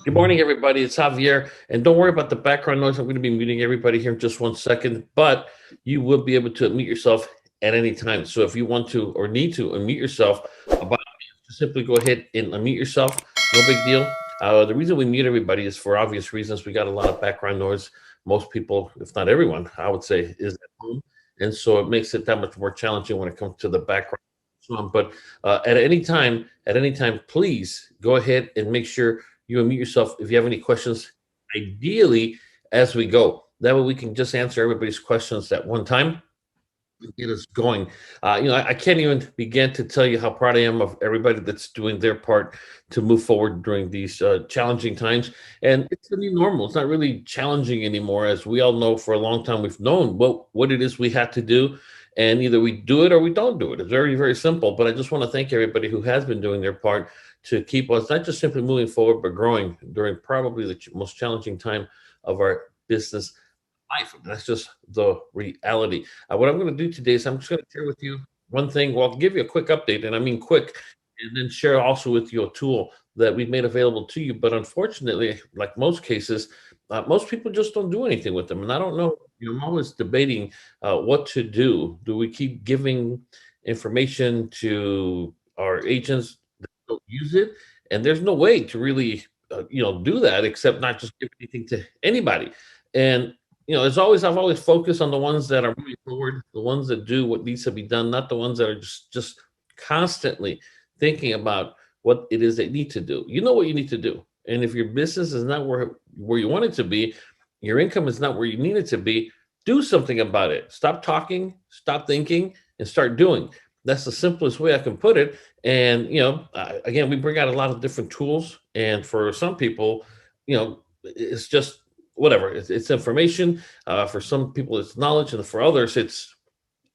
Good morning, everybody. It's Javier. And don't worry about the background noise. I'm going to be muting everybody here in just 1 second, but you will be able to unmute yourself at any time. So if you want to or need to unmute yourself, just simply go ahead and unmute yourself. No big deal. The reason we mute everybody is for obvious reasons. We got a lot of background noise. Most people, if not everyone, I would say, is at home. And so it makes it that much more challenging when it comes to the background. But at any time, please go ahead and make sure you unmute yourself if you have any questions, ideally as we go. That way we can just answer everybody's questions at one time and get us going. I can't even begin to tell you how proud I am of everybody that's doing their part to move forward during these challenging times. And it's the new normal. It's not really challenging anymore. As we all know, for a long time, we've known what it is we had to do. And either we do it or we don't do it. It's very, very simple. But I just want to thank everybody who has been doing their part to keep us not just simply moving forward, but growing during probably the most challenging time of our business life. That's just the reality. What I'm going to do today is I'm just going to share with you one thing. Well, I'll give you a quick update, and I mean quick, and then share also with you a tool that we've made available to you. But unfortunately, like most cases, most people just don't do anything with them. And I don't know, I'm always debating what to do. Do we keep giving information to our agents that don't use it? And there's no way to really, do that except not just give anything to anybody. And as always, I've always focused on the ones that are moving forward, the ones that do what needs to be done, not the ones that are just constantly thinking about what it is they need to do. You know what you need to do. And if your business is not where you want it to be, your income is not where you need it to be, do something about it. Stop talking, stop thinking, and start doing. That's the simplest way I can put it. And, again, we bring out a lot of different tools. And for some people, it's just whatever. It's information. For some people, it's knowledge. And for others, it's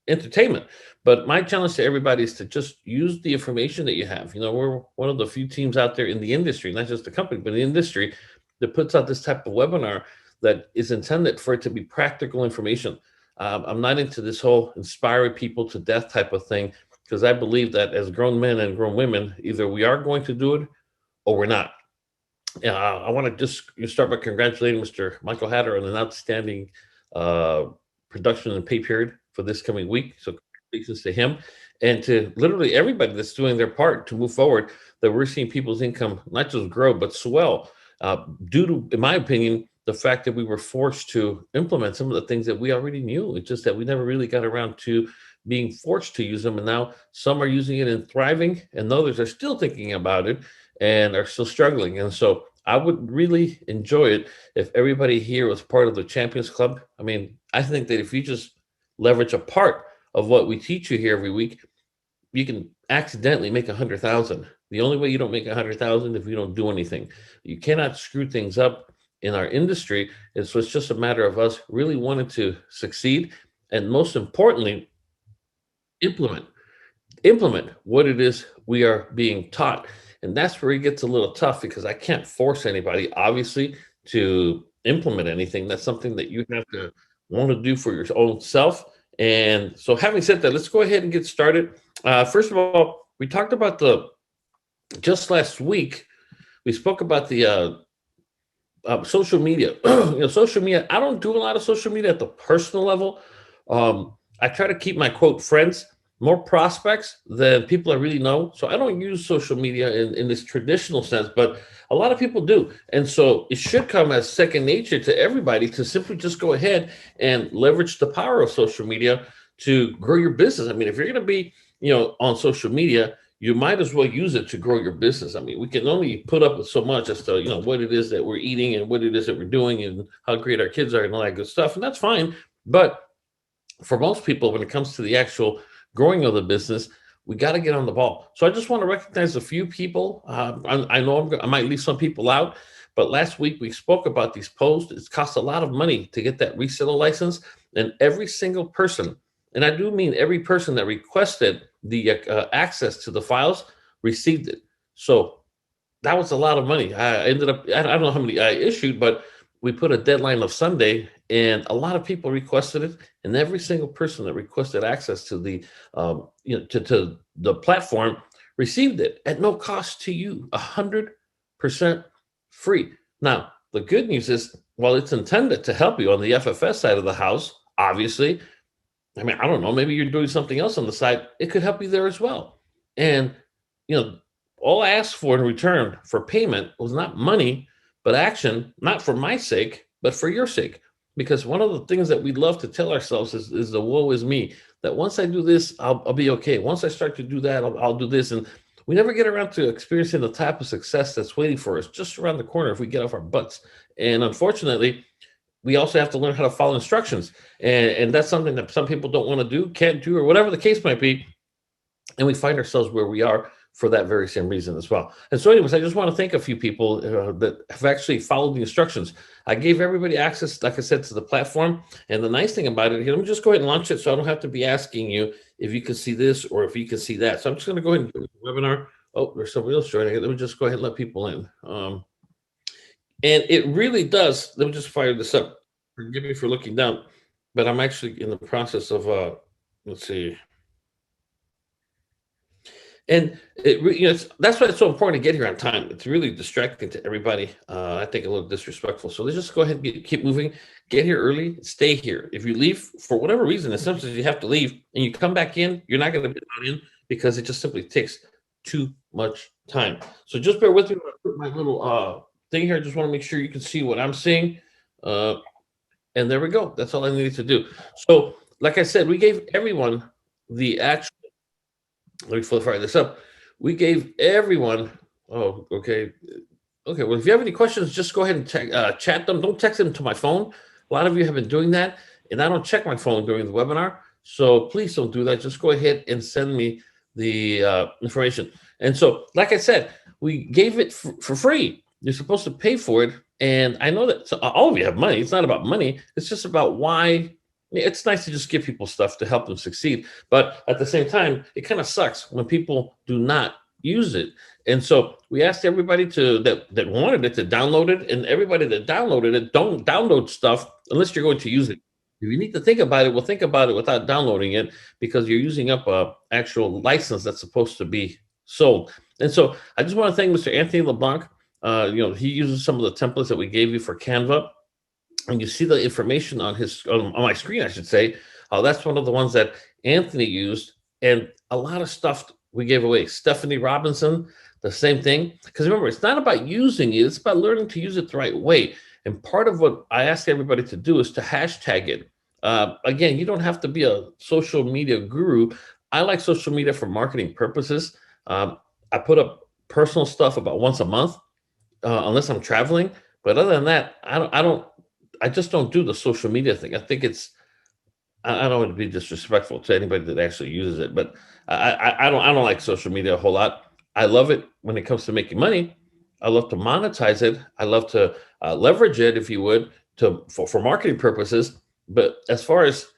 entertainment. But my challenge to everybody is to just use the information that you have. We're one of the few teams out there in the industry, not just the company, but the industry that puts out this type of webinar that is intended for it to be practical information. I'm not into this whole inspiring people to death type of thing, because I believe that as grown men and grown women, either we are going to do it or we're not. I want to just start by congratulating Mr. Michael Hatter on an outstanding production and pay period for this coming week. So congratulations to him and to literally everybody that's doing their part to move forward, that we're seeing people's income not just grow, but swell due to, in my opinion, the fact that we were forced to implement some of the things that we already knew. It's just that we never really got around to being forced to use them. And now some are using it and thriving, and others are still thinking about it and are still struggling. And so I would really enjoy it if everybody here was part of the Champions Club. I mean, I think that if you just leverage a part of what we teach you here every week, you can accidentally make 100,000. The only way you don't make 100,000 if you don't do anything. You cannot screw things up in our industry. And so it's just a matter of us really wanting to succeed. And most importantly, implement what it is we are being taught. And that's where it gets a little tough, because I can't force anybody, obviously, to implement anything. That's something that you have to want to do for your own self. And so having said that, let's go ahead and get started. First of all, we talked about just last week, we spoke about the social media. Social media, I don't do a lot of social media at the personal level. I try to keep my quote friends more prospects than people I really know. So I don't use social media in this traditional sense, but a lot of people do. And so it should come as second nature to everybody to simply just go ahead and leverage the power of social media to grow your business. I mean, if you're going to be, on social media, you might as well use it to grow your business. I mean, we can only put up with so much as to, what it is that we're eating and what it is that we're doing and how great our kids are and all that good stuff. And that's fine. But for most people, when it comes to the actual growing of the business, we got to get on the ball. So I just want to recognize a few people. I know I might leave some people out, but last week we spoke about these posts. It costs a lot of money to get that reseller license, and every single person, and I do mean every person that requested the access to the files, received it. So that was a lot of money. I ended up, I don't know how many I issued, but we put a deadline of Sunday, and a lot of people requested it. And every single person that requested access to the, to the platform received it at no cost to you, 100% free. Now, the good news is, while it's intended to help you on the FFS side of the house, obviously, I mean, I don't know, maybe you're doing something else on the side. It could help you there as well. And, you know, all I asked for in return for payment was not money, but action, not for my sake, but for your sake. Because one of the things that we love to tell ourselves is the woe is me, that once I do this, I'll be okay. Once I start to do that, I'll do this. And we never get around to experiencing the type of success that's waiting for us just around the corner if we get off our butts. And unfortunately, we also have to learn how to follow instructions. And that's something that some people don't want to do, can't do, or whatever the case might be. And we find ourselves where we are for that very same reason as well. And so anyways, I just want to thank a few people that have actually followed the instructions. I gave everybody access, like I said, to the platform. And the nice thing about it, let me just go ahead and launch it so I don't have to be asking you if you can see this or if you can see that. So I'm just going to go ahead and do the webinar. Oh, there's somebody else joining it. Let me just go ahead and let people in. And it really does. Let me just fire this up. Forgive me for looking down, but I'm actually in the process of, let's see. And that's why it's so important to get here on time. It's really distracting to everybody. I think a little disrespectful. So let's just go ahead and keep moving. Get here early. Stay here. If you leave for whatever reason, it's sometimes you have to leave and you come back in, you're not going to be in because it just simply takes too much time. So just bear with me when I put my little thing here. I just want to make sure you can see what I'm seeing. And there we go. That's all I needed to do. So like I said, we gave everyone the actual. Let me fire this up. We gave everyone. Oh, okay. Okay. Well, if you have any questions, just go ahead and chat them. Don't text them to my phone. A lot of you have been doing that, and I don't check my phone during the webinar. So please don't do that. Just go ahead and send me the information. And so, like I said, we gave it for free. You're supposed to pay for it. And I know that all of you have money. It's not about money. It's just about why. It's nice to just give people stuff to help them succeed. But at the same time, it kind of sucks when people do not use it. And so we asked everybody that wanted it to download it. And everybody that downloaded it, don't download stuff unless you're going to use it. If you need to think about it, well, think about it without downloading it because you're using up a actual license that's supposed to be sold. And so I just want to thank Mr. Anthony LeBlanc. He uses some of the templates that we gave you for Canva. And you see the information on my screen, I should say. That's one of the ones that Anthony used, and a lot of stuff we gave away. Stephanie Robinson, the same thing. Because remember, it's not about using it; it's about learning to use it the right way. And part of what I ask everybody to do is to hashtag it. Again, you don't have to be a social media guru. I like social media for marketing purposes. I put up personal stuff about once a month, unless I'm traveling. But other than that, I just don't do the social media thing. I think I don't want to be disrespectful to anybody that actually uses it, but I don't like social media a whole lot. I love it when it comes to making money. I love to monetize it. I love to leverage it, if you would, for marketing purposes. But as far as,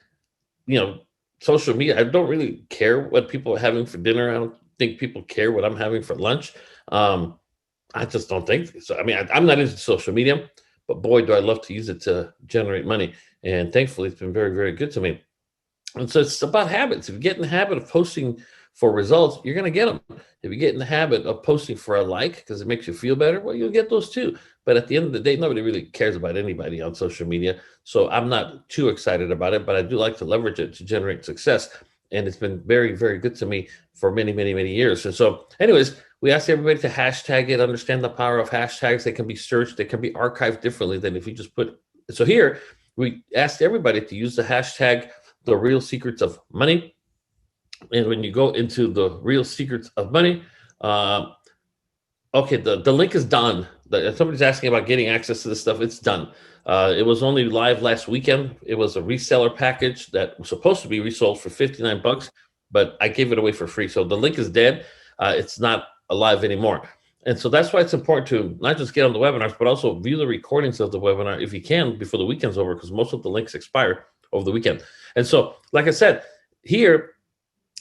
social media, I don't really care what people are having for dinner. I don't think people care what I'm having for lunch. I just don't think so. I mean, I'm not into social media. But boy, do I love to use it to generate money. And thankfully, it's been very, very good to me. And so it's about habits. If you get in the habit of posting for results, you're going to get them. If you get in the habit of posting for a like because it makes you feel better, well, you'll get those too. But at the end of the day, nobody really cares about anybody on social media. So I'm not too excited about it, but I do like to leverage it to generate success. And it's been very, very good to me for many, many, many years. And so anyways, we asked everybody to hashtag it, understand the power of hashtags. They can be searched. They can be archived differently than if you just put. So here, we asked everybody to use the hashtag, the real secrets of money. And when you go into the real secrets of money, okay, the link is done. Somebody's asking about getting access to this stuff. It's done. It was only live last weekend. It was a reseller package that was supposed to be resold for $59, but I gave it away for free. So the link is dead. It's not alive anymore. And so that's why it's important to not just get on the webinars, but also view the recordings of the webinar if you can before the weekend's over, because most of the links expire over the weekend. And so, like I said, here,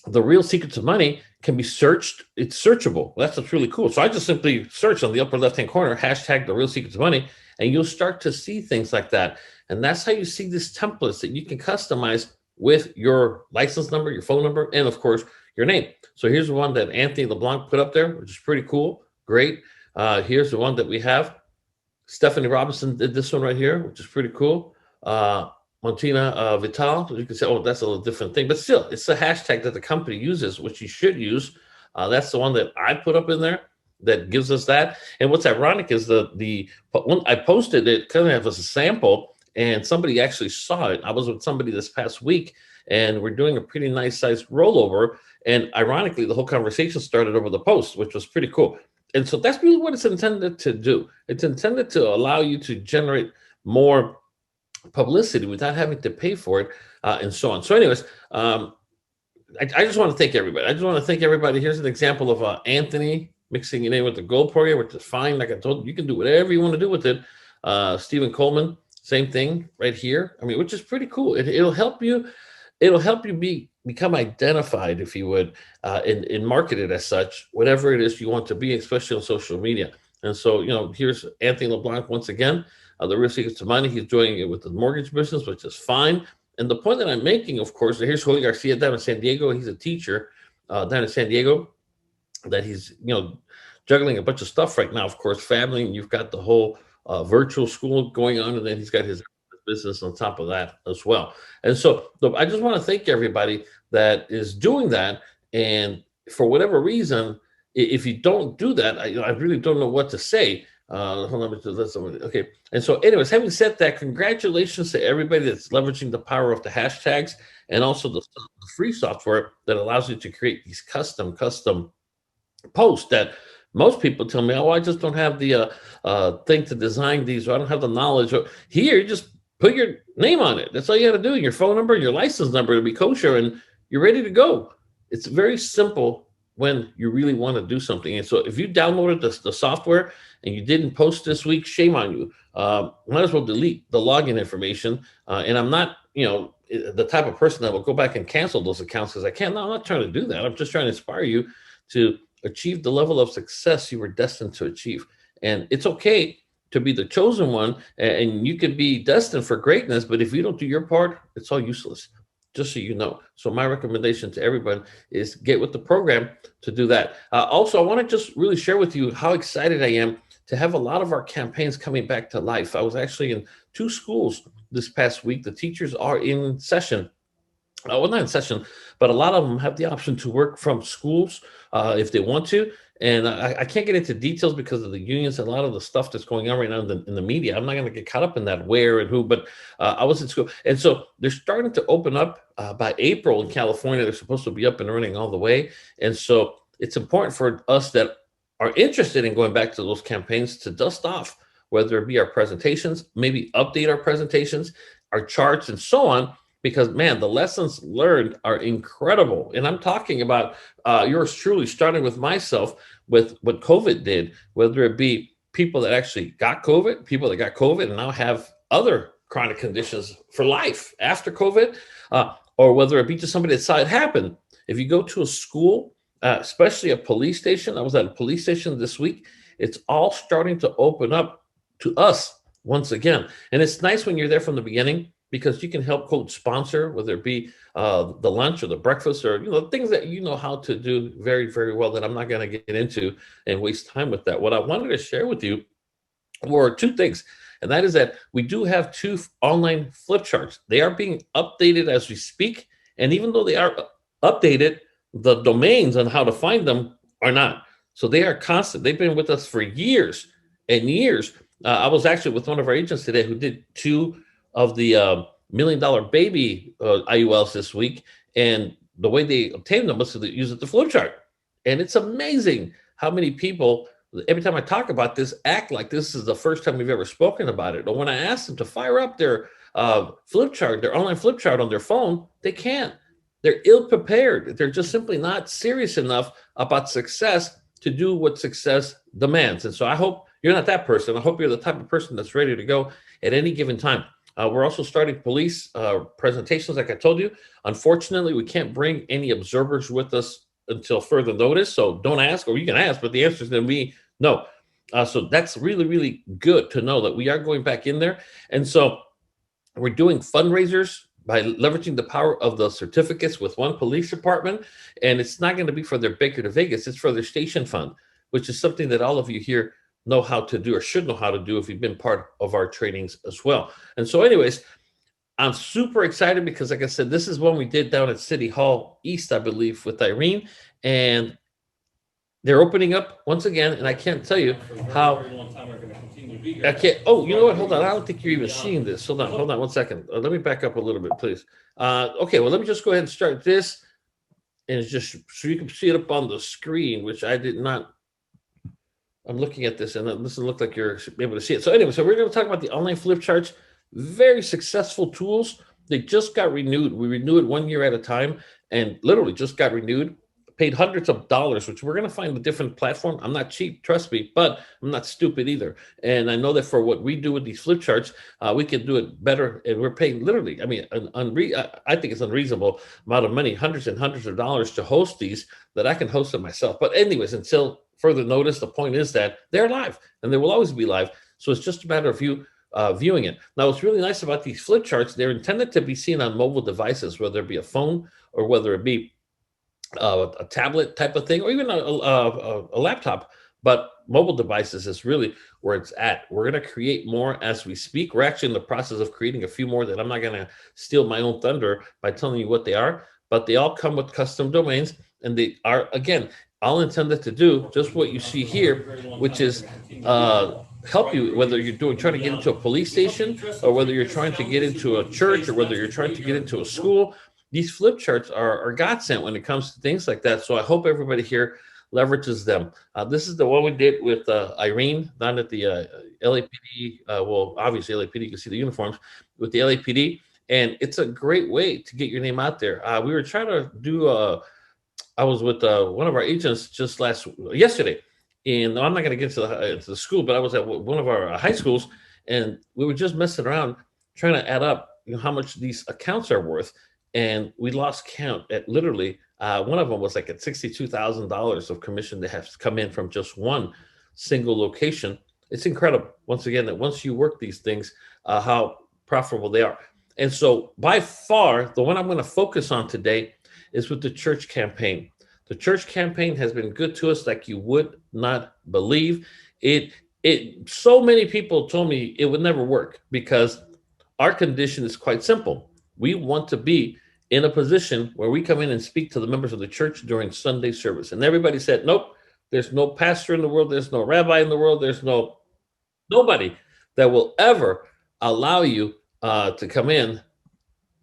the real secrets of money can be searched. It's searchable. That's what's really cool. So I just simply search on the upper left-hand corner, hashtag the real secrets of money, and you'll start to see things like that. And that's how you see these templates that you can customize with your license number, your phone number, and of course, your name. So here's the one that Anthony LeBlanc put up there, which is pretty cool. Great. Here's the one that we have. Stephanie Robinson did this one right here, which is pretty cool. Montina Vital, you can say, oh, that's a little different thing, but still, it's the hashtag that the company uses, which you should use. That's the one that I put up in there that gives us that. And what's ironic is when I posted it kind of as a sample, and somebody actually saw it. I was with somebody this past week, and we're doing a pretty nice sized rollover. And ironically, the whole conversation started over the post, which was pretty cool. And so that's really what it's intended to do. It's intended to allow you to generate more publicity without having to pay for it, and so on. So anyways, I just want to thank everybody. Here's an example of Anthony mixing it in with the gold program, which is fine. Like I told you, you can do whatever you want to do with it. Stephen Coleman, same thing right here. I mean, which is pretty cool. It'll help you. It'll help you become identified, if you would, and market it as such, whatever it is you want to be, especially on social media. And so, here's Anthony LeBlanc once again. The real secret to money. He's doing it with the mortgage business, which is fine. And the point that I'm making, of course, here's Julio Garcia down in San Diego. He's a teacher down in San Diego that he's, juggling a bunch of stuff right now. Of course, family, and you've got the whole virtual school going on, and then he's got his business on top of that as well. And so I just want to thank everybody that is doing that. And for whatever reason, if you don't do that, I really don't know what to say. Hold on, okay. And so anyways, having said that, congratulations to everybody that's leveraging the power of the hashtags and also the free software that allows you to create these custom posts that most people tell me, oh, I just don't have the thing to design these, or I don't have the knowledge. Here, you just put your name on it. That's all you got to do. Your phone number, your license number to be kosher, and you're ready to go. It's very simple when you really want to do something. And so if you downloaded the software and you didn't post this week, shame on you. Might as well delete the login information. And I'm not, the type of person that will go back and cancel those accounts because I can't. No, I'm not trying to do that. I'm just trying to inspire you to achieve the level of success you were destined to achieve. And it's okay to be the chosen one, and you could be destined for greatness, but if you don't do your part, it's all useless, just so you know. So my recommendation to everyone is get with the program to do that. Also, I want to just really share with you how excited I am to have a lot of our campaigns coming back to life. I was actually in 2 schools this past week. The teachers are in session. Well, not in session, but a lot of them have the option to work from schools if they want to. And I can't get into details because of the unions and a lot of the stuff that's going on right now in the media. I'm not going to get caught up in that where and who, but I was in school. And so they're starting to open up by April in California. They're supposed to be up and running all the way. And so it's important for us that are interested in going back to those campaigns to dust off, whether it be our presentations, maybe update our presentations, our charts, and so on. Because, man, the lessons learned are incredible. And I'm talking about yours truly, starting with myself, with what COVID did, whether it be people that actually got COVID, people that got COVID and now have other chronic conditions for life after COVID, or whether it be just somebody that saw it happen. If you go to a school, especially a police station, I was at a police station this week, it's all starting to open up to us once again. And it's nice when you're there from the beginning, because you can help quote sponsor, whether it be the lunch or the breakfast or things that you know how to do very, very well that I'm not going to get into and waste time with that. What I wanted to share with you were 2 things, and that is that we do have 2 online flip charts. They are being updated as we speak, and even though they are updated, the domains on how to find them are not. So they are constant. They've been with us for years and years. I was actually with one of our agents today who did 2 of the $1 Million Baby IULs this week, and the way they obtained them was to use the flip chart. And it's amazing how many people, every time I talk about this, act like this is the first time we've ever spoken about it. Or when I ask them to fire up their flip chart, their online flip chart on their phone, they can't. They're ill prepared. They're just simply not serious enough about success to do what success demands. And so I hope you're not that person. I hope you're the type of person that's ready to go at any given time. We're also starting police presentations, like I told you. Unfortunately, we can't bring any observers with us until further notice. So don't ask, or you can ask, but the answer is going to be no. So that's really, really good to know that we are going back in there. And so we're doing fundraisers by leveraging the power of the certificates with one police department. And it's not going to be for their Baker to Vegas. It's for their station fund, which is something that all of you here know how to do or should know how to do if you've been part of our trainings as well. And so, anyways, I'm super excited because, like I said, this is one we did down at City Hall East, I believe, with Irene, and they're opening up once again. And I can't tell you how I can't. Oh, you know what? Hold on. I don't think you're even seeing this. Hold on 1 second. Let me back up a little bit, please. Okay, well, let me just go ahead and start this, and it's just so you can see it up on the screen, which I did not. I'm looking at this, and it doesn't look like you're able to see it. So anyway, so we're going to talk about the online flip charts. Very successful tools. They just got renewed. We renew it 1 year at a time, and literally just got renewed. Paid hundreds of dollars, which we're going to find a different platform. I'm not cheap, trust me, but I'm not stupid either. And I know that for what we do with these flip charts, we can do it better. And we're paying literally, I mean, I think it's unreasonable amount of money, hundreds and hundreds of dollars to host these, that I can host them myself. But anyways, until further notice, the point is that they're live and they will always be live. So it's just a matter of you viewing it. Now, what's really nice about these flip charts, they're intended to be seen on mobile devices, whether it be a phone or whether it be a tablet type of thing, or even a laptop. But mobile devices is really where it's at. We're going to create more as we speak. We're actually in the process of creating a few more that I'm not going to steal my own thunder by telling you what they are, but they all come with custom domains, and they are, again, all intended to do just what you see here, which is help you, whether you're trying to get into a police station, or whether you're trying to get into a church, or whether you're trying to get into a school. These flip charts are godsend when it comes to things like that. So I hope everybody here leverages them. This is the one we did with Irene down at the LAPD. Well, obviously LAPD, you can see the uniforms with the LAPD, and it's a great way to get your name out there. We were trying to do. I was with one of our agents just yesterday, and I'm not going to get to the school, but I was at one of our high schools, and we were just messing around trying to add up, how much these accounts are worth, and we lost count at literally one of them was like at $62,000 of commission that has come in from just one single location. It's incredible, once again, that once you work these things, how profitable they are. And so by far, the one I'm going to focus on today is with the church campaign. The church campaign has been good to us like you would not believe. So many people told me it would never work because our condition is quite simple. We want to be in a position where we come in and speak to the members of the church during Sunday service. And everybody said, nope, there's no pastor in the world, there's no rabbi in the world, there's nobody that will ever allow you to come in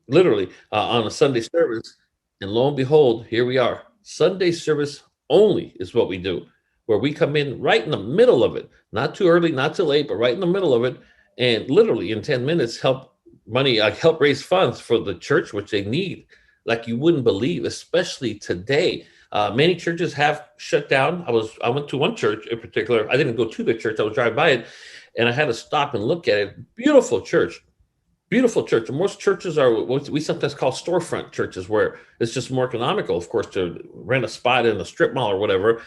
literally on a Sunday service. And lo and behold, here we are. Sunday service only is what we do, where we come in right in the middle of it, not too early, not too late, but right in the middle of it, and literally in 10 minutes help raise funds for the church, which they need like you wouldn't believe, especially today. Many churches have shut down. I went to one church in particular. I didn't go to the church. I was driving by it, and I had to stop and look at it. Beautiful church. Beautiful church. And most churches are what we sometimes call storefront churches, where it's just more economical, of course, to rent a spot in a strip mall or whatever.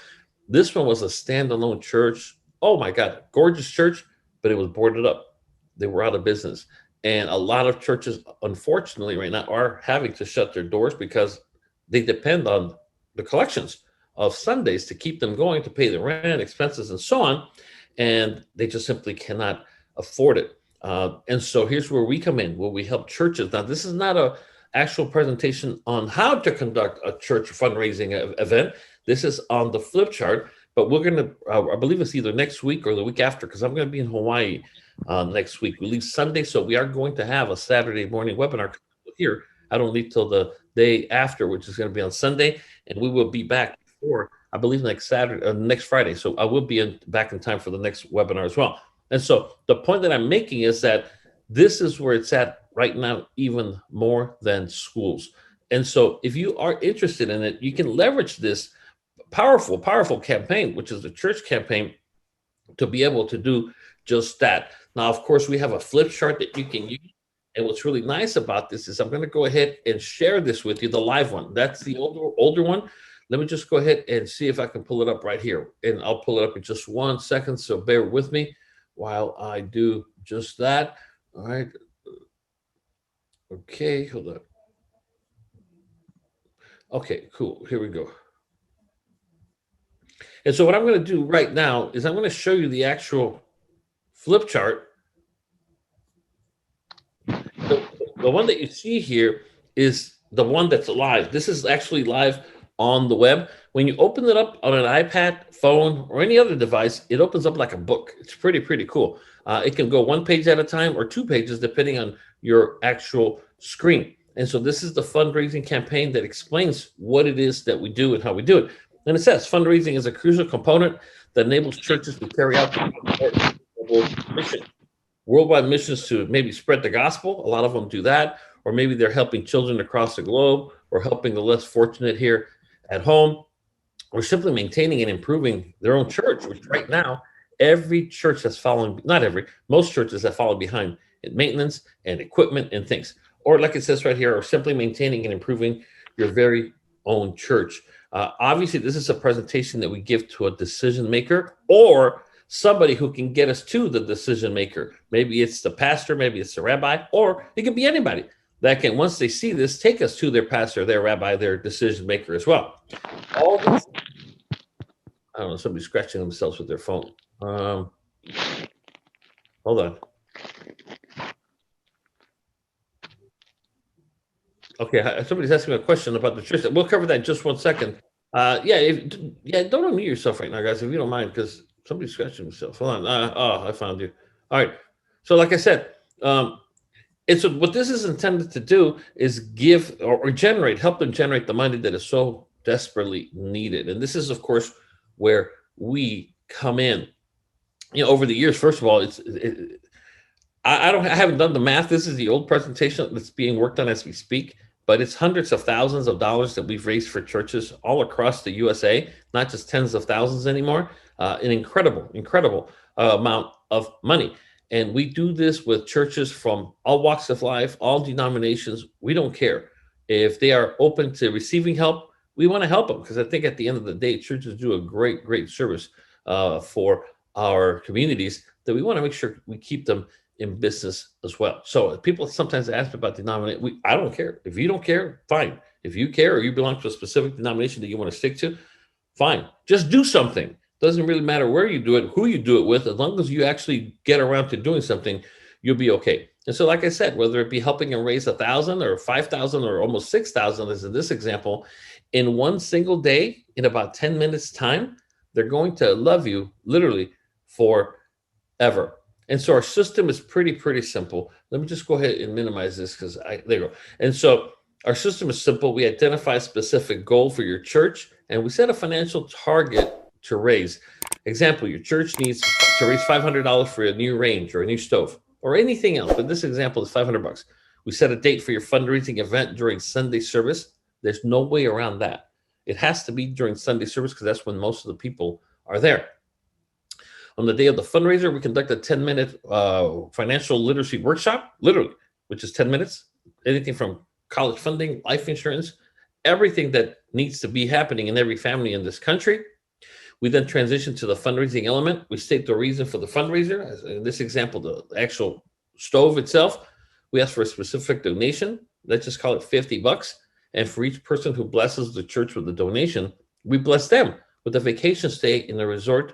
This one was a standalone church. Oh my God, gorgeous church, but it was boarded up. They were out of business. And a lot of churches, unfortunately, right now are having to shut their doors because they depend on the collections of Sundays to keep them going, to pay the rent, expenses, and so on. And they just simply cannot afford it. And so here's where we come in, where we help churches. Now, this is not a actual presentation on how to conduct a church fundraising event. This is on the flip chart, but we're going to, I believe it's either next week or the week after, because I'm going to be in Hawaii next week. We leave Sunday, so we are going to have a Saturday morning webinar here. I don't leave till the day after, which is going to be on Sunday, and we will be back before, I believe, next Saturday, next Friday. So I will be back in time for the next webinar as well. And so the point that I'm making is that this is where it's at right now, even more than schools. And so if you are interested in it, you can leverage this powerful, powerful campaign, which is the church campaign, to be able to do just that. Now, of course, we have a flip chart that you can use. And what's really nice about this is I'm going to go ahead and share this with you, the live one. That's the older one. Let me just go ahead and see if I can pull it up right here. And I'll pull it up in just 1 second. So bear with me while I do just that. All right. Okay, hold on. Okay, cool. Here we go. And so what I'm going to do right now is I'm going to show you the actual flip chart. The one that you see here is the one that's live. This is actually live on the web. When you open it up on an iPad, phone, or any other device, it opens up like a book. It's pretty cool. It can go one page at a time or 2 pages, depending on your actual screen. And so this is the fundraising campaign that explains what it is that we do and how we do it. And it says fundraising is a crucial component that enables churches to carry out the mission. Worldwide missions to maybe spread the gospel. A lot of them do that, or maybe they're helping children across the globe, or helping the less fortunate here at home, or simply maintaining and improving their own church, which right now, every church has fallen, not every, most churches have fallen behind in maintenance and equipment and things. Or like it says right here, or simply maintaining and improving your very own church. Obviously, this is a presentation that we give to a decision maker or somebody who can get us to the decision maker. Maybe it's the pastor, maybe it's the rabbi, or it could be anybody that can, once they see this, take us to their pastor, their rabbi, their decision maker as well. All this, I don't know, somebody's scratching themselves with their phone. Hold on. Okay, somebody's asking me a question about the church. We'll cover that in just 1 second. Don't unmute yourself right now, guys, if you don't mind, because somebody's scratching themselves. Hold on. I found you. All right. So like I said, and so what this is intended to do is give or help them generate the money that is so desperately needed. And this is, of course, where we come in. Over the years, first of all, I haven't done the math. This is the old presentation that's being worked on as we speak, but it's hundreds of thousands of dollars that we've raised for churches all across the USA, not just tens of thousands anymore. An incredible amount of money. And we do this with churches from all walks of life, all denominations. We don't care. If they are open to receiving help, we want to help them, because I think at the end of the day, churches do a great service for our communities, that we want to make sure we keep them in business as well. So people sometimes ask me about denomination. I don't care. If you don't care, fine. If you care or you belong to a specific denomination that you want to stick to, fine. Just do something. Doesn't really matter where you do it, who you do it with, as long as you actually get around to doing something, you'll be okay. And so, like I said, whether it be helping them raise 1,000 or 5,000 or almost 6,000, as in this example, in one single day, in about 10 minutes time, they're going to love you literally forever. And so our system is pretty simple. Let me just go ahead and minimize this, because there you go. And so our system is simple. We identify a specific goal for your church, and we set a financial target to raise. Example, your church needs to raise $500 for a new range or a new stove or anything else, but this example is $500. We set a date for your fundraising event during Sunday service. There's no way around that. It has to be during Sunday service, because that's when most of the people are there. On the day of the fundraiser, we conduct a 10-minute financial literacy workshop, literally, which is 10 minutes, anything from college funding, life insurance, everything that needs to be happening in every family in this country. We then transition to the fundraising element. We state the reason for the fundraiser. As in this example, the actual stove itself. We ask for a specific donation. Let's just call it $50. And for each person who blesses the church with a donation, we bless them with a vacation stay in a resort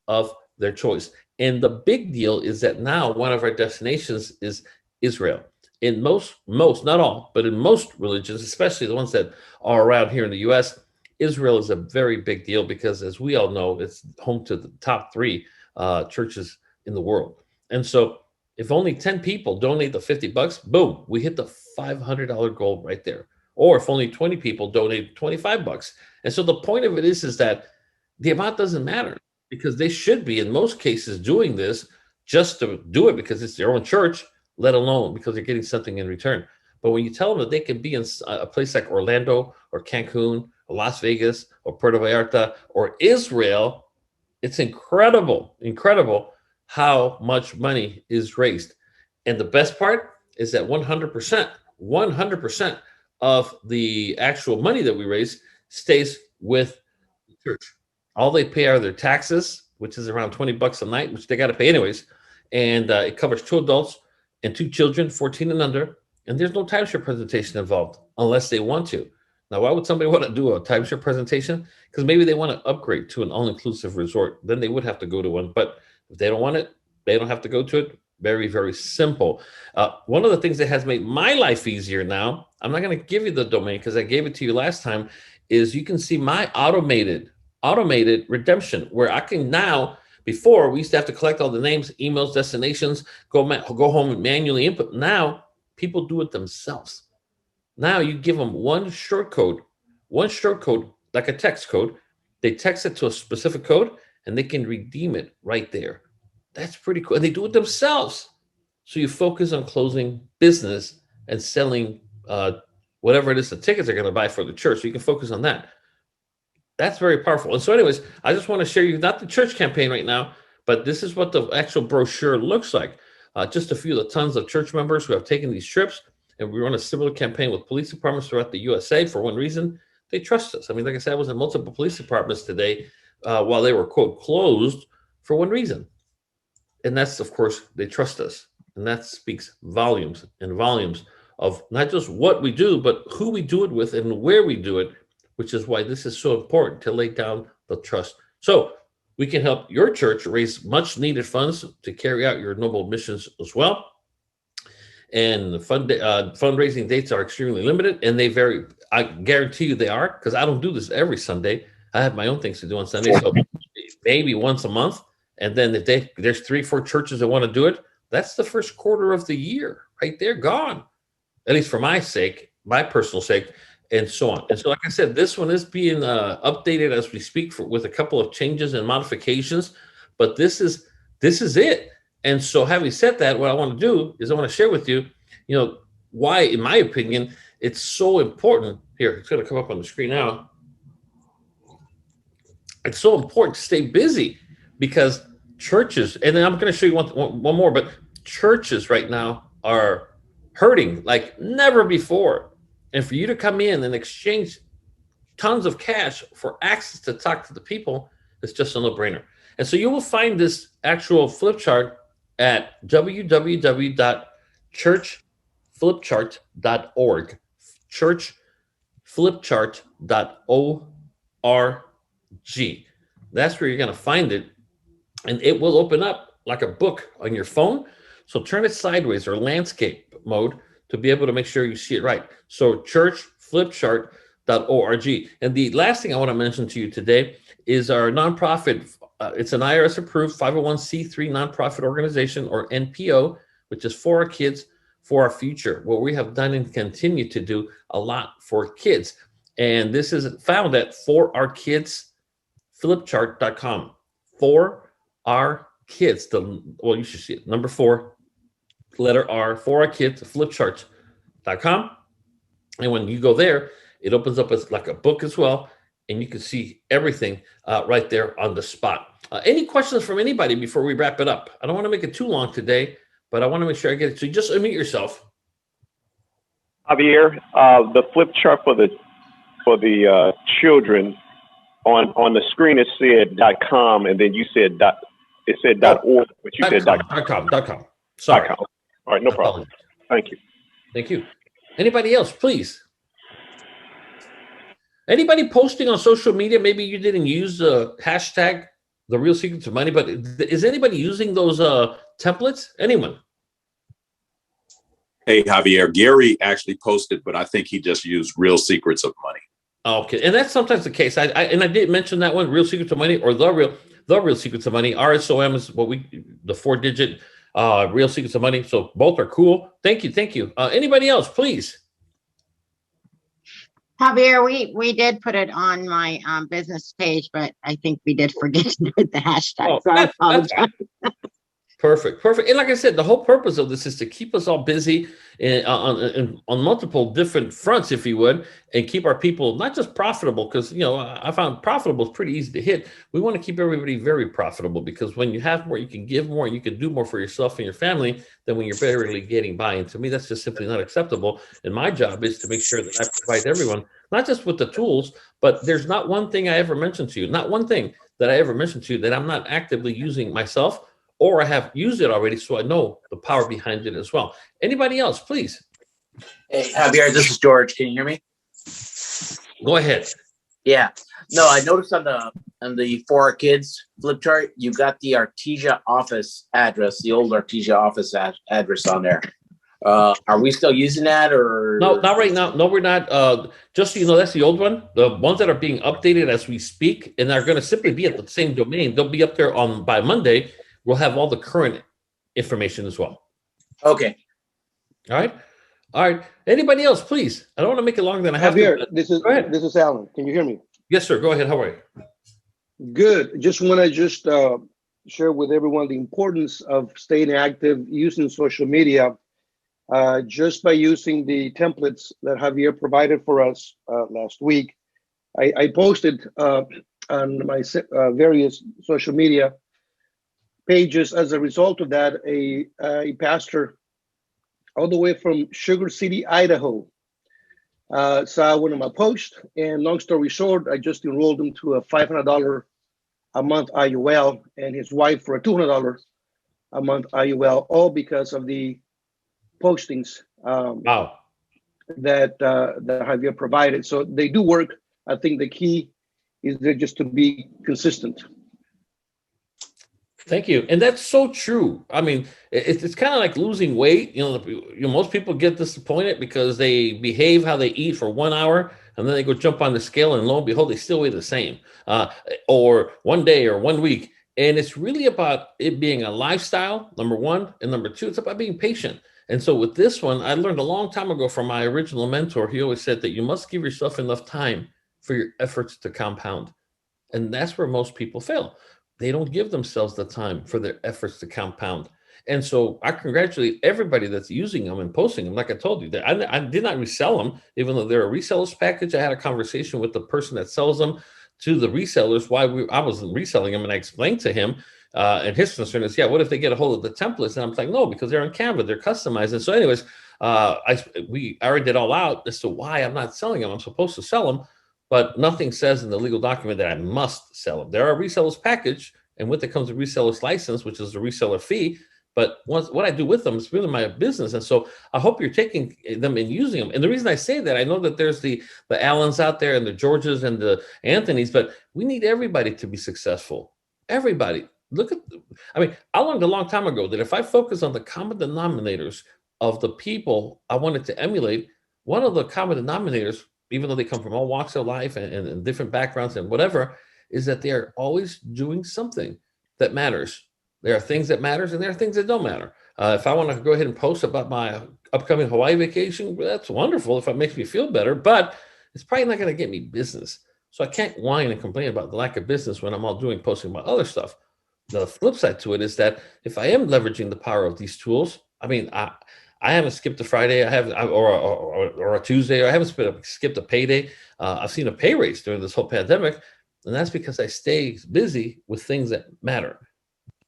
of their choice. And the big deal is that now one of our destinations is Israel. In most, not all, but in most religions, especially the ones that are around here in the U.S., Israel is a very big deal, because, as we all know, it's home to the top 3 churches in the world. And so if only 10 people donate the $50, boom, we hit the $500 goal right there. Or if only 20 people donate $25. And so the point of it is that the amount doesn't matter, because they should be, in most cases, doing this just to do it because it's their own church, let alone because they're getting something in return. But when you tell them that they can be in a place like Orlando or Cancun or Las Vegas or Puerto Vallarta or Israel, it's incredible how much money is raised. And the best part is that 100% of the actual money that we raise stays with the church. All they pay are their taxes, which is around $20 a night, which they got to pay anyways. And it covers 2 adults and 2 children, 14 and under. And there's no timeshare presentation involved unless they want to. Now, why would somebody want to do a timeshare presentation? Because maybe they want to upgrade to an all-inclusive resort. Then they would have to go to one. But if they don't want it, they don't have to go to it. Very, very simple. One of the things that has made my life easier now, I'm not going to give you the domain because I gave it to you last time, is you can see my automated redemption, where I can now, before we used to have to collect all the names, emails, destinations, go home and manually input. Now people do it themselves. Now you give them one short code, like a text code. They text it to a specific code and they can redeem it right there. That's pretty cool. And they do it themselves. So you focus on closing business and selling whatever it is the tickets are going to buy for the church. So you can focus on that. That's very powerful. And so anyways, I just want to share you, not the church campaign right now, but this is what the actual brochure looks like. Just a few of the tons of church members who have taken these trips. And we run a similar campaign with police departments throughout the USA. For one reason, they trust us. I mean, like I said, I was in multiple police departments today while they were, quote, closed for one reason. And that's, of course, they trust us. And that speaks volumes and volumes of not just what we do, but who we do it with and where we do it, which is why this is so important to lay down the trust. So we can help your church raise much needed funds to carry out your noble missions as well. And the fundraising dates are extremely limited, and they vary. I guarantee you they are, because I don't do this every Sunday. I have my own things to do on Sunday, so maybe once a month. And then if there's 3-4 churches that want to do it, that's the first quarter of the year right there, gone. At least for my sake, my personal sake, and so on. And so, like I said, this one is being updated as we speak with a couple of changes and modifications. But this is it. And so, having said that, what I want to do is I want to share with you, why, in my opinion, it's so important. Here, it's going to come up on the screen now. It's so important to stay busy because churches, and then I'm going to show you one more, but churches right now are hurting like never before. And for you to come in and exchange tons of cash for access to talk to the people, it's just a no-brainer. And so you will find this actual flip chart at www.churchflipchart.org, churchflipchart.org. That's where you're going to find it, and it will open up like a book on your phone. So turn it sideways or landscape mode to be able to make sure you see it right. So churchflipchart.org. And the last thing I want to mention to you today is our nonprofit. It's an IRS-approved 501c3 nonprofit organization, or NPO, which is for our kids, for our future, what we have done and continue to do a lot for kids. And this is found at 4rkidsflipchart.com. 4rkids, you should see it, number 4, letter R, 4rkidsflipcharts.com. And when you go there, it opens up as like a book as well, and you can see everything right there on the spot. Any questions from anybody before we wrap it up? I don't want to make it too long today, but I want to make sure I get it. So just unmute yourself. Javier, the flip chart for the children on the screen, it said .com, and then you said .org, but you said .com. Sorry. .com. All right, no problem. Thank you. Thank you. Anybody else, please? Anybody posting on social media? Maybe you didn't use the hashtag The Real Secrets of Money, but is anybody using those templates? Anyone? Hey, Javier, Gary actually posted, but I think he just used Real Secrets of Money. Okay, and that's sometimes the case. I did mention that one, Real Secrets of Money, or the Real Secrets of Money. RSOM is the 4-digit Real Secrets of Money. So both are cool. Thank you. Anybody else, please? Javier, we did put it on my business page, but I think we did forget to put the hashtag. So I apologize. Perfect. And like I said, the whole purpose of this is to keep us all busy on multiple different fronts, if you would, and keep our people not just profitable, because, I found profitable is pretty easy to hit. We want to keep everybody very profitable, because when you have more, you can give more, and you can do more for yourself and your family than when you're barely getting by. And to me, that's just simply not acceptable. And my job is to make sure that I provide everyone, not just with the tools, but there's not one thing I ever mentioned to you, not one thing that I ever mentioned to you that I'm not actively using myself, or I have used it already, so I know the power behind it as well. Anybody else, please? Hey, Javier, this is George. Can you hear me? Go ahead. Yeah. No, I noticed on the For Our Kids flip chart, you got the Artesia office address, the old Artesia office address on there. Are we still using that or? No, not right now. No, we're not. Just so you know, that's the old one. The ones that are being updated as we speak and are going to simply be at the same domain. They'll be up there by Monday. We'll have all the current information as well. Okay. All right. All right. Anybody else, please? I don't want to make it longer than I have Javier, to. this is Alan. Can you hear me? Yes, sir. Go ahead. How are you? Good. Just want to share with everyone the importance of staying active using social media. Just by using the templates that Javier provided for us last week, I posted on my various social media pages. As a result of that, a pastor all the way from Sugar City, Idaho, saw one of my posts, and long story short, I just enrolled him to a $500 a month IUL, and his wife for a $200 a month IUL, all because of the postings Wow. that Javier provided. So they do work. I think the key is there just to be consistent. Thank you. And that's so true. I mean, it's kind of like losing weight. Most people get disappointed because they behave how they eat for 1 hour and then they go jump on the scale and lo and behold, they still weigh the same. Or one day or 1 week. And it's really about it being a lifestyle, number one. And number two, it's about being patient. And so with this one, I learned a long time ago from my original mentor. He always said that you must give yourself enough time for your efforts to compound. And that's where most people fail. They don't give themselves the time for their efforts to compound. And so I congratulate everybody that's using them and posting them. Like I told you, I did not resell them, even though they're a resellers package. I had a conversation with the person that sells them to the resellers why I wasn't reselling them. And I explained to him, and his concern is, what if they get a hold of the templates? And I'm like, no, because they're on Canva, they're customized. And so anyways, we ironed it all out as to why I'm not selling them. I'm supposed to sell them, but nothing says in the legal document that I must sell them. There are resellers package, and with it comes a reseller's license, which is a reseller fee. But what I do with them is really my business. And so I hope you're taking them and using them. And the reason I say that, I know that there's the Allens out there and the Georges and the Anthonys, but we need everybody to be successful. Everybody. I learned a long time ago that if I focus on the common denominators of the people I wanted to emulate, one of the common denominators, even though they come from all walks of life and different backgrounds and whatever, is that they are always doing something that matters. There are things that matters and there are things that don't matter. If I want to go ahead and post about my upcoming Hawaii vacation, that's wonderful if it makes me feel better, but it's probably not going to get me business. So I can't whine and complain about the lack of business when I'm all posting about other stuff. The flip side to it is that if I am leveraging the power of these tools, I haven't skipped a Friday. Or a Tuesday. Or I haven't skipped a payday. I've seen a pay raise during this whole pandemic, and that's because I stay busy with things that matter.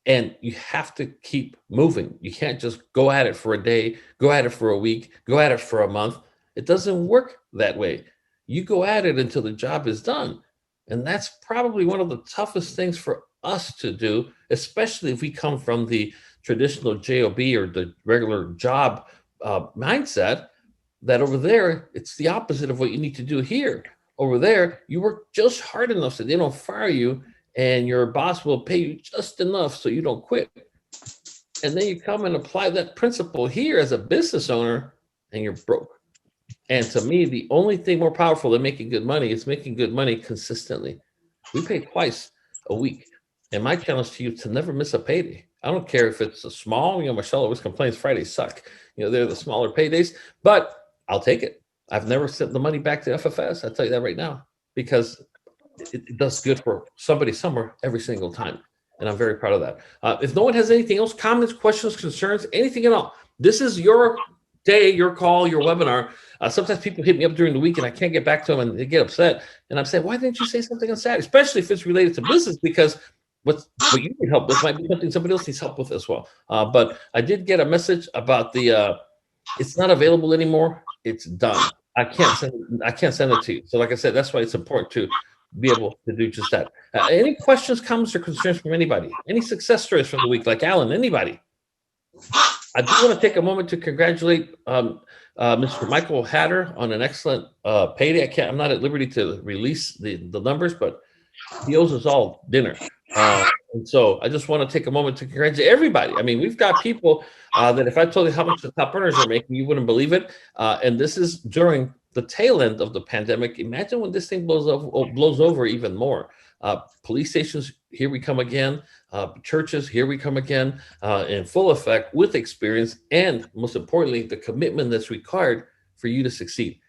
And you have to keep moving. You can't just go at it for a day, go at it for a week, go at it for a month. It doesn't work that way. You go at it until the job is done, and that's probably one of the toughest things for us to do, especially if we come from the traditional job or the regular job mindset, that over there, it's the opposite of what you need to do here. Over there, you work just hard enough so they don't fire you and your boss will pay you just enough so you don't quit. And then you come and apply that principle here as a business owner and you're broke. And to me, the only thing more powerful than making good money is making good money consistently. We pay twice a week. And my challenge to you is to never miss a payday. I don't care if it's a small, Michelle always complains Fridays suck. They're the smaller paydays, but I'll take it. I've never sent the money back to FFS. I'll tell you that right now, because it does good for somebody somewhere every single time. And I'm very proud of that. If no one has anything else, comments, questions, concerns, anything at all, this is your day, your call, your webinar. Sometimes people hit me up during the week and I can't get back to them and they get upset. And I'm saying, why didn't you say something on Saturday? Especially if it's related to business, because what you need help with might be something somebody else needs help with as well. But I did get a message about it's not available anymore. It's done. I can't send it to you. So like I said, that's why it's important to be able to do just that. Any questions, comments, or concerns from anybody? Any success stories from the week, like Alan, anybody? I do want to take a moment to congratulate Mr. Michael Hatter on an excellent payday. I'm not at liberty to release the numbers, but he owes us all dinner. And so I just want to take a moment to congratulate everybody. I mean, we've got people that if I told you how much the top earners are making, you wouldn't believe it. And this is during the tail end of the pandemic. Imagine when this thing blows over even more. Police stations, here we come again. Churches, here we come again, in full effect with experience and, most importantly, the commitment that's required for you to succeed.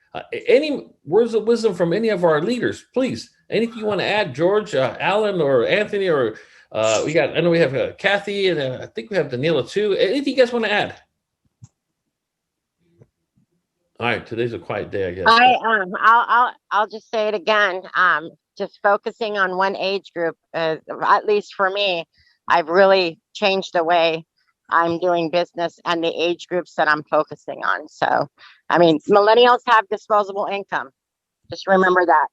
Any words of wisdom from any of our leaders, please? Anything you want to add, George, Alan, or Anthony, or I know we have Kathy, and I think we have Daniela too. Anything you guys want to add? All right, today's a quiet day, I guess. I'll just say it again. Just focusing on one age group, at least for me, I've really changed the way I'm doing business and the age groups that I'm focusing on. So, I mean, millennials have disposable income. Just remember that.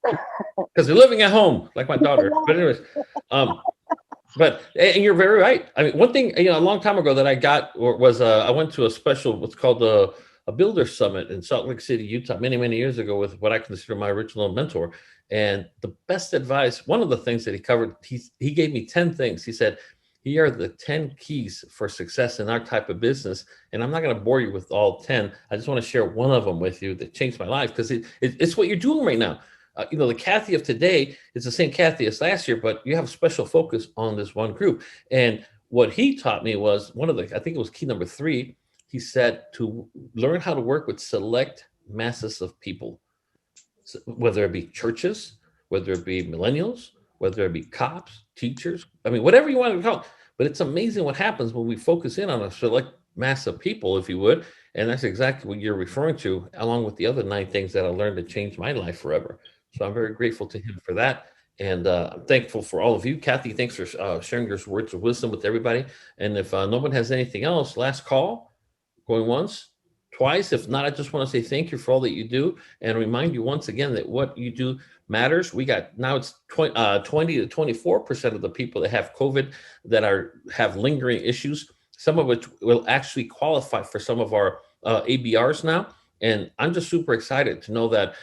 Because they're living at home, like my daughter. But anyways, and you're very right. I mean, one thing, a long time ago that I got was I went to a special, what's called a builder summit in Salt Lake City, Utah, many, many years ago with what I consider my original mentor. And the best advice, one of the things that he covered, he gave me 10 things. He said, here are the 10 keys for success in our type of business. And I'm not going to bore you with all 10. I just want to share one of them with you that changed my life, because it's what you're doing right now. The Kathy of today is the same Kathy as last year, but you have a special focus on this one group. And what he taught me was I think it was key number 3. He said to learn how to work with select masses of people, so whether it be churches, whether it be millennials, whether it be cops, teachers, I mean, whatever you want to call it. But it's amazing what happens when we focus in on a select mass of people, if you would. And that's exactly what you're referring to, along with the other 9 things that I learned to change my life forever. So I'm very grateful to him for that. And I'm thankful for all of you. Kathy, thanks for sharing your words of wisdom with everybody. And if no one has anything else, last call, going once, twice. If not, I just want to say thank you for all that you do and remind you once again that what you do matters. We got now it's 20 to 24% of the people that have COVID that have lingering issues, some of which will actually qualify for some of our ABRs now. And I'm just super excited to know that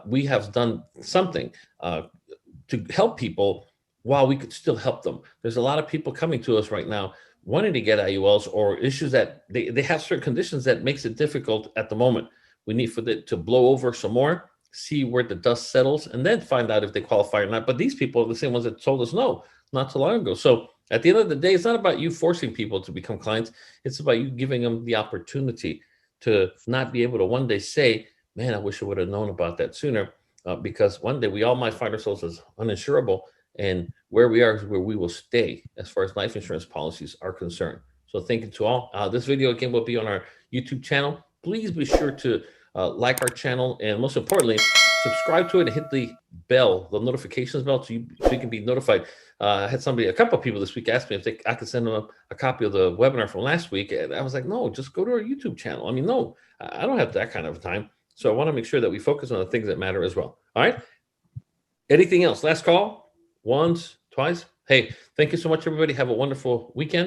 we have done something to help people while we could still help them. There's a lot of people coming to us right now wanting to get IULs or issues that they have certain conditions that makes it difficult at the moment. We need for it to blow over some more, see where the dust settles, and then find out if they qualify or not. But these people are the same ones that told us no not too long ago. So at the end of the day, it's not about you forcing people to become clients. It's about you giving them the opportunity to not be able to one day say, man, I wish I would have known about that sooner, because one day we all might find ourselves as uninsurable. And where we are is where we will stay as far as life insurance policies are concerned. So thank you to all. This video again will be on our YouTube channel. Please be sure to like our channel, and most importantly, subscribe to it and hit the bell, the notifications bell, so you can be notified. I had a couple of people this week asked me if I could send them a copy of the webinar from last week. And I was like, no, just go to our YouTube channel. I mean, no, I don't have that kind of time. So I want to make sure that we focus on the things that matter as well. All right. Anything else? Last call? Once, twice? Hey, thank you so much, everybody. Have a wonderful weekend.